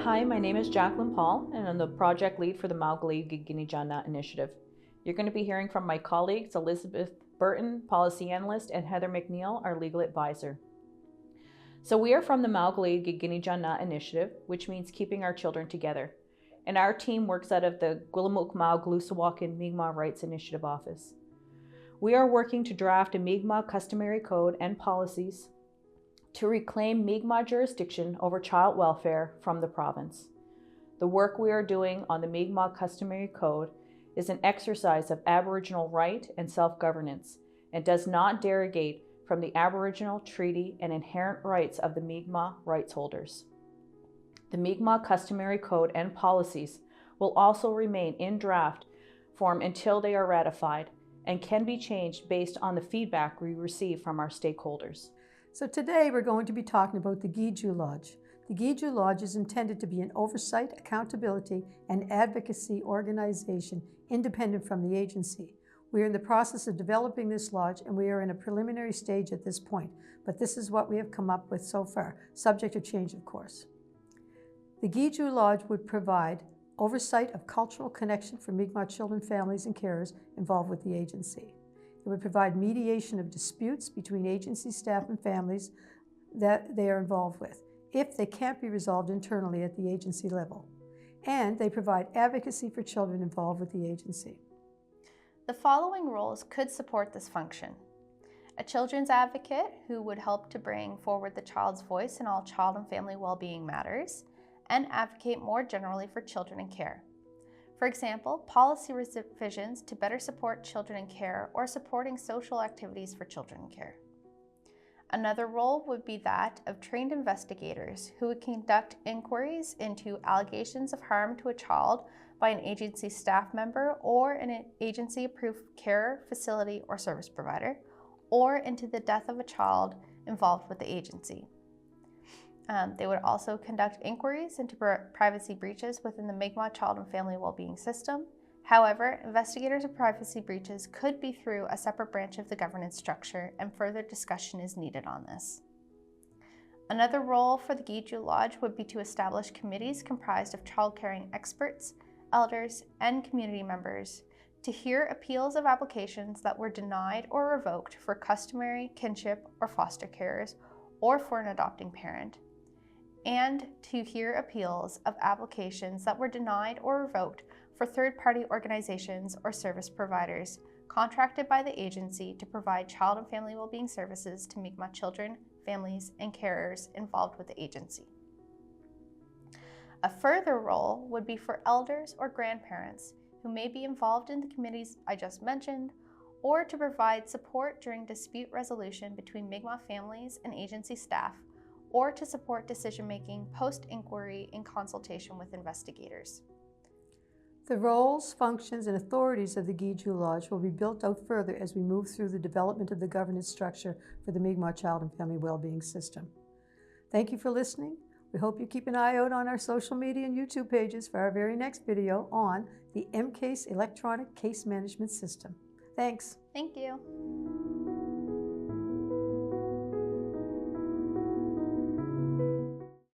Hi, my name is Jacqueline Paul, and I'm the project lead for the Maugalee Giginijana initiative. You're going to be hearing from my colleagues Elizabeth Burton, policy analyst, and Heather McNeil, our legal advisor. So we are from the Maugalee Giginijana initiative, which means keeping our children together. And our team works out of the Gwilimuk Mau Glusawakan Mi'kmaq Rights Initiative office. We are working to draft a Mi'kmaq customary code and policies to reclaim Mi'kmaq jurisdiction over child welfare from the province. The work we are doing on the Mi'kmaq Customary Code is an exercise of Aboriginal right and self-governance and does not derogate from the Aboriginal treaty and inherent rights of the Mi'kmaq rights holders. The Mi'kmaq Customary Code and policies will also remain in draft form until they are ratified and can be changed based on the feedback we receive from our stakeholders. So today we're going to be talking about the Kiju Lodge. The Kiju Lodge is intended to be an oversight, accountability, and advocacy organization independent from the agency. We are in the process of developing this lodge and we are in a preliminary stage at this point, but this is what we have come up with so far, subject to change of course. The Kiju Lodge would provide oversight of cultural connection for Mi'kmaq children, families, and carers involved with the agency. It would provide mediation of disputes between agency staff and families that they are involved with, if they can't be resolved internally at the agency level. And they provide advocacy for children involved with the agency. The following roles could support this function: a children's advocate who would help to bring forward the child's voice in all child and family well-being matters, and advocate more generally for children in care. For example, policy revisions to better support children in care or supporting social activities for children in care. Another role would be that of trained investigators who would conduct inquiries into allegations of harm to a child by an agency staff member or an agency-approved care, facility, or service provider, or into the death of a child involved with the agency. They would also conduct inquiries into privacy breaches within the Mi'kmaq Child and Family Wellbeing System. However, investigators of privacy breaches could be through a separate branch of the governance structure, and further discussion is needed on this. Another role for the Kiju Lodge would be to establish committees comprised of child caring experts, elders, and community members to hear appeals of applications that were denied or revoked for customary, kinship, or foster carers, or for an adopting parent, and to hear appeals of applications that were denied or revoked for third-party organizations or service providers contracted by the agency to provide child and family well-being services to Mi'kmaq children, families, and carers involved with the agency. A further role would be for elders or grandparents who may be involved in the committees I just mentioned, or to provide support during dispute resolution between Mi'kmaq families and agency staff, or to support decision-making post-inquiry in consultation with investigators. The roles, functions, and authorities of the Kiju Lodge will be built out further as we move through the development of the governance structure for the Mi'kmaq Child and Family Wellbeing System. Thank you for listening. We hope you keep an eye out on our social media and YouTube pages for our very next video on the MCASE Electronic Case Management System. Thanks. Thank you.